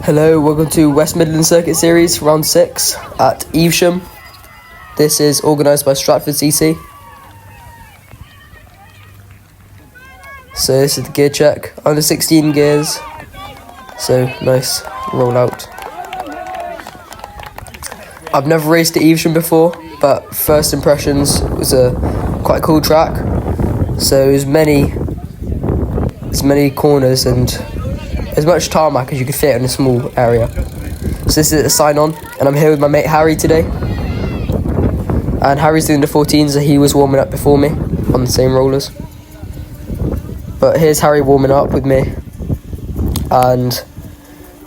Hello, welcome to West Midland Circuit Series, round 6 at Evesham. This is organised by Stratford CC. So this is the gear check, under 16 gears, so nice rollout. I've never raced at Evesham before, but first impressions, it was a quite a cool track. So there's many corners and as much tarmac as you could fit in a small area. So this is a sign on, and I'm here with my mate Harry today. And Harry's doing the 14s, so he was warming up before me on the same rollers. But here's Harry warming up with me, and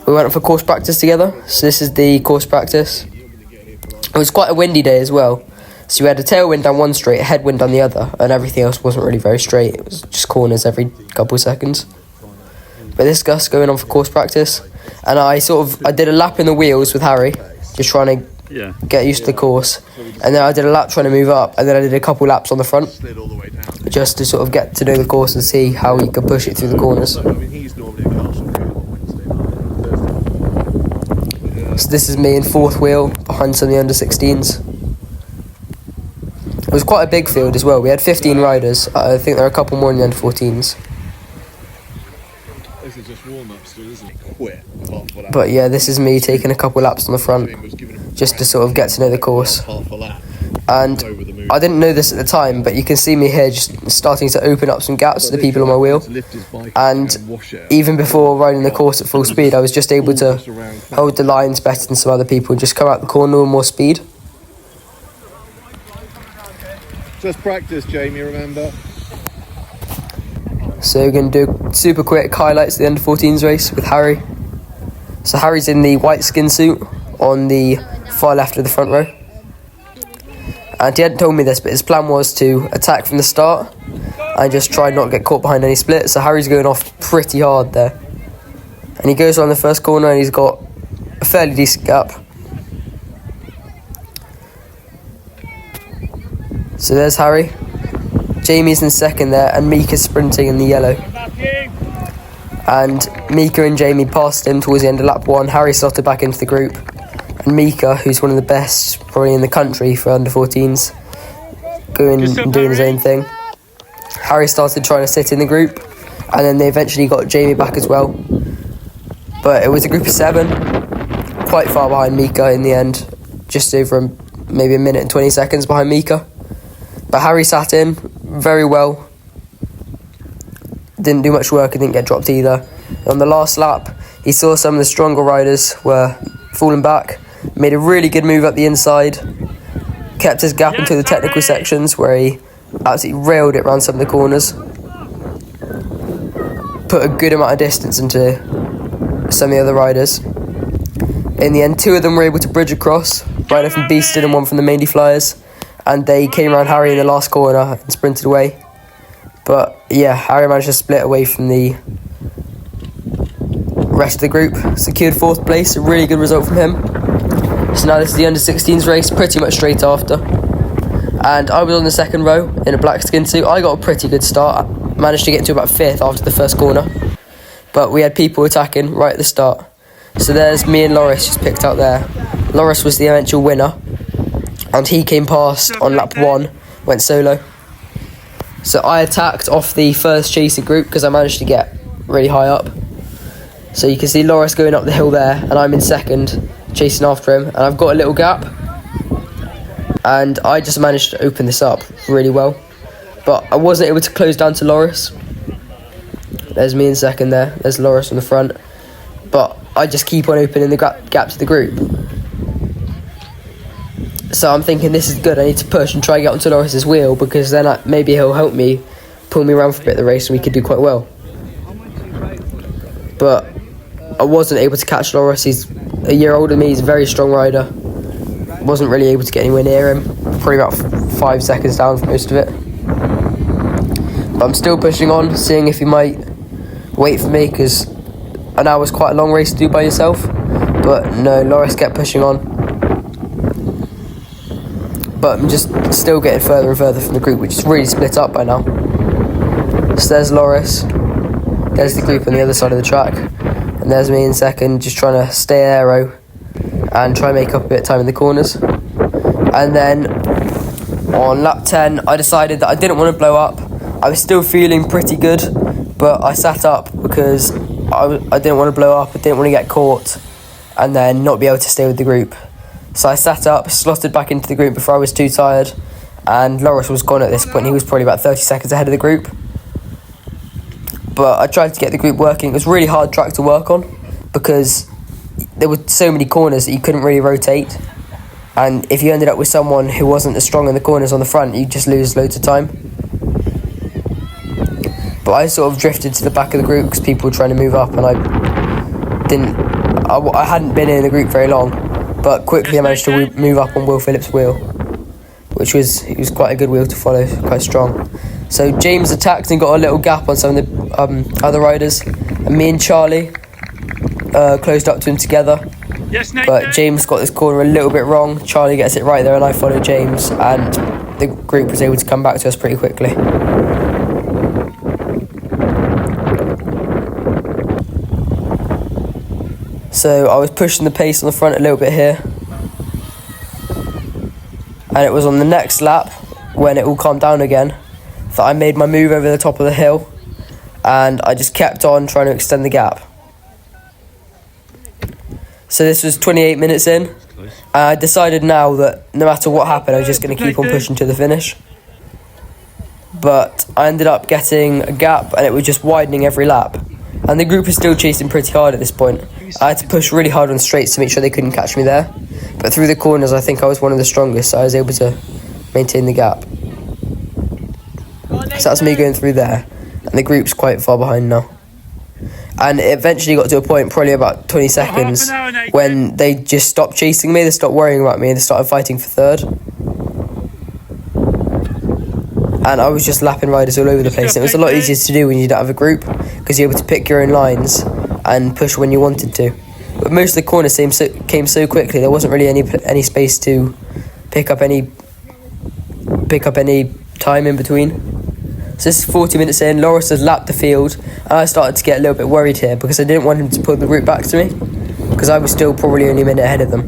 we went up for course practice together. So this is the course practice. It was quite a windy day as well. So we had a tailwind down one straight, a headwind down the other, and everything else wasn't really very straight. It was just corners every couple of seconds. But this Gus going on for course practice, and I did a lap in the wheels with Harry, just trying to get used to the course, and then I did a lap trying to move up, and then I did a couple laps on the front, just to sort of get to know the course and see how he could push it through the corners. So this is me in fourth wheel behind some of the under 16s. It was quite a big field as well. We had 15 riders. I think there are a couple more in the under 14s. This is just warm-up still, isn't it? But yeah, this is me taking a couple laps on the front, just to sort of get to know the course. And I didn't know this at the time, but you can see me here just starting to open up some gaps to the people on my wheel. And even before riding the course at full speed, I was just able to hold the lines better than some other people and just come out the corner with more speed. Just practice, Jamie, remember? So we're going to do super quick highlights of the under 14s race with Harry. So Harry's in the white skin suit on the far left of the front row. And he hadn't told me this, but his plan was to attack from the start and just try not to get caught behind any splits. So Harry's going off pretty hard there. And he goes on the first corner and he's got a fairly decent gap. So there's Harry. Jamie's in second there, and Micah's sprinting in the yellow. And Micah and Jamie passed him towards the end of lap 1. Harry slotted back into the group. And Micah, who's one of the best probably in the country for under 14s, going and doing his own thing. Harry started trying to sit in the group, and then they eventually got Jamie back as well. But it was a group of 7, quite far behind Micah in the end, just over maybe a minute and 20 seconds behind Micah. But Harry sat in very well, didn't do much work and didn't get dropped either. On the last lap, he saw some of the stronger riders were falling back, made a really good move up the inside, kept his gap until the technical sections where he absolutely railed it around some of the corners, put a good amount of distance into some of the other riders. In the end, 2 of them were able to bridge across, rider from Beeston and one from the Mainly Flyers, and they came around Harry in the last corner and sprinted away. But yeah, Harry managed to split away from the rest of the group, secured 4th place, a really good result from him. So now this is the under 16s race, pretty much straight after. And I was on the second row in a black skin suit. I got a pretty good start, I managed to get to about 5th after the first corner. But we had people attacking right at the start. So there's me and Loris just picked out there. Loris was the eventual winner, and he came past on lap 1, went solo. So I attacked off the first chasing group because I managed to get really high up. So you can see Loris going up the hill there, and I'm in second, chasing after him, and I've got a little gap. And I just managed to open this up really well. But I wasn't able to close down to Loris. There's me in second there, there's Loris on the front. But I just keep on opening the gap to the group. So I'm thinking this is good, I need to push and try and get onto Loris's wheel, because then maybe he'll help me, pull me around for a bit of the race and we could do quite well. But I wasn't able to catch Loris. He's a year older than me, he's a very strong rider. Wasn't really able to get anywhere near him, probably about 5 seconds down for most of it. But I'm still pushing on, seeing if he might wait for me, because an hour was quite a long race to do by yourself. But no, Loris kept pushing on. But I'm just still getting further and further from the group, which is really split up by now. So there's Loris, there's the group on the other side of the track, and And there's me in second, just trying to stay aero and try and make up a bit of time in the corners. And then on lap 10, I decided that I didn't want to blow up. I was still feeling pretty good, but I sat up because I didn't want to blow up, I didn't want to get caught and then not be able to stay with the group. So I sat up, slotted back into the group before I was too tired, and Loris was gone at this point. He was probably about 30 seconds ahead of the group. But I tried to get the group working. It was a really hard track to work on because there were so many corners that you couldn't really rotate. And if you ended up with someone who wasn't as strong in the corners on the front, you'd just lose loads of time. But I sort of drifted to the back of the group because people were trying to move up, and I hadn't been in the group very long, but quickly I managed to move up on Will Phillips' wheel, which was quite a good wheel to follow, quite strong. So James attacked and got a little gap on some of the other riders, and me and Charlie closed up to him together. Yes, but James got this corner a little bit wrong. Charlie gets it right there, and I followed James, and the group was able to come back to us pretty quickly. So I was pushing the pace on the front a little bit here, and it was on the next lap when it all calmed down again that I made my move over the top of the hill, and I just kept on trying to extend the gap. So this was 28 minutes in, and I decided now that no matter what happened, I was just going to keep on pushing to the finish. But I ended up getting a gap, and it was just widening every lap. And the group was still chasing pretty hard at this point. I had to push really hard on straights to make sure they couldn't catch me there. But through the corners, I think I was one of the strongest, so I was able to maintain the gap. So that's me going through there, and the group's quite far behind now. And it eventually got to a point, probably about 20 seconds, when they just stopped chasing me, they stopped worrying about me, and they started fighting for third. And I was just lapping riders all over the place. It was a lot easier to do when you don't have a group, because you're able to pick your own lines and push when you wanted to. But most of the corners came so quickly, there wasn't really any space to pick up any time in between. So this is 40 minutes in, Loris has lapped the field, and I started to get a little bit worried here because I didn't want him to pull the group back to me, because I was still probably only a minute ahead of them.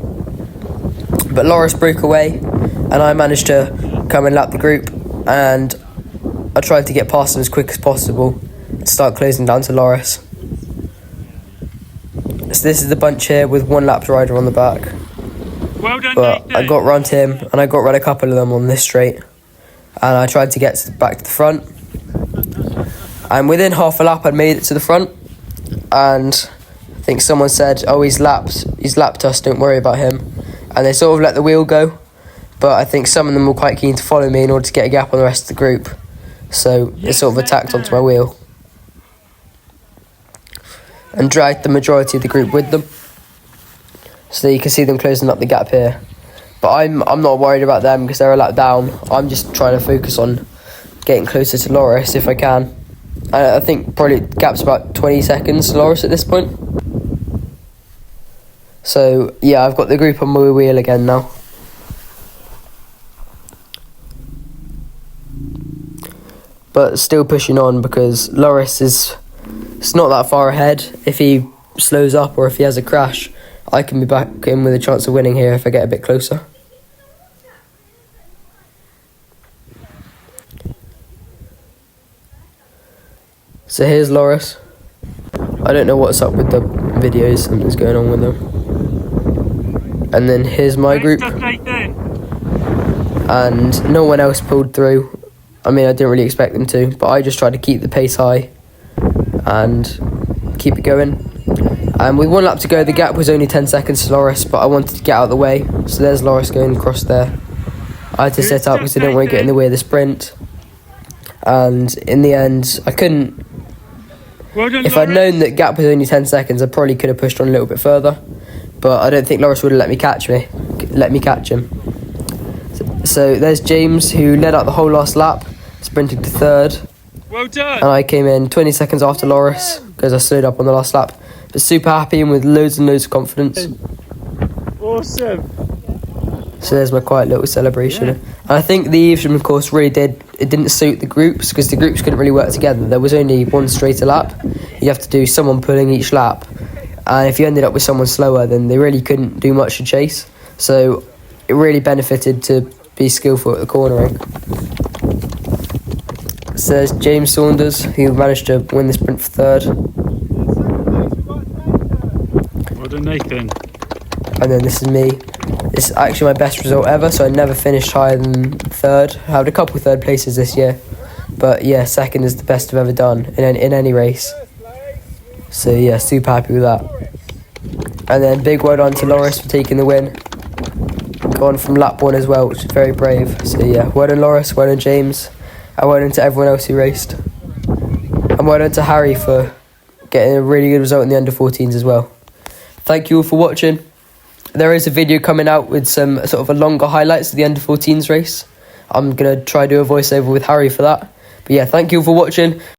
But Loris broke away, and I managed to come and lap the group, and I tried to get past him as quick as possible and start closing down to Loris. So this is the bunch here with one lapped rider on the back. Well done, but Nathan. I got round him, and I got round a couple of them on this straight, and I tried to get back to the front, and within half a lap I'd made it to the front, and I think someone said, oh, he's lapped us, don't worry about him, and they sort of let the wheel go. But I think some of them were quite keen to follow me in order to get a gap on the rest of the group, so they sort of attacked onto my wheel and dragged the majority of the group with them. So you can see them closing up the gap here. But I'm not worried about them because they're a lap down. I'm just trying to focus on getting closer to Loris if I can. And I think probably the gap's about 20 seconds to Loris at this point. So yeah, I've got the group on my wheel again now. But still pushing on because Loris it's not that far ahead. If he slows up or if he has a crash, I can be back in with a chance of winning here if I get a bit closer. So here's Loris. I don't know what's up with the videos, something's going on with them. And then here's my group. And no one else pulled through. I mean, I didn't really expect them to, but I just tried to keep the pace high and keep it going. And with one lap to go, the gap was only 10 seconds to Loris, but I wanted to get out of the way. So there's Loris going across there. I had to set up because I didn't want to get in the way of the sprint. And in the end, I couldn't. If I'd known that gap was only 10 seconds, I probably could have pushed on a little bit further. But I don't think Loris would have let me catch him. So there's James, who led out the whole last lap, sprinting to third. Well done. And I came in 20 seconds after Loris because I slowed up on the last lap. But super happy and with loads and loads of confidence. Awesome. So there's my quiet little celebration. Yeah. And I think the Evesham course really didn't suit the groups because the groups couldn't really work together. There was only one straighter lap. You have to do someone pulling each lap. and if you ended up with someone slower, then they really couldn't do much to chase. So it really benefited to be skillful at the cornering. So there's James Saunders, who managed to win the sprint for third. Well done, Nathan. And then this is me. It's actually my best result ever, so I never finished higher than third. I had a couple third places this year, but yeah, second is the best I've ever done in any race. So yeah, super happy with that. And then big well done to Loris for taking the win. Gone from lap 1 as well, which is very brave. So yeah, well done Loris, well done James, and well done to everyone else who raced. And well done to Harry for getting a really good result in the under-14s as well. Thank you all for watching. There is a video coming out with some sort of a longer highlights of the under-14s race. I'm going to try to do a voiceover with Harry for that. But yeah, thank you all for watching.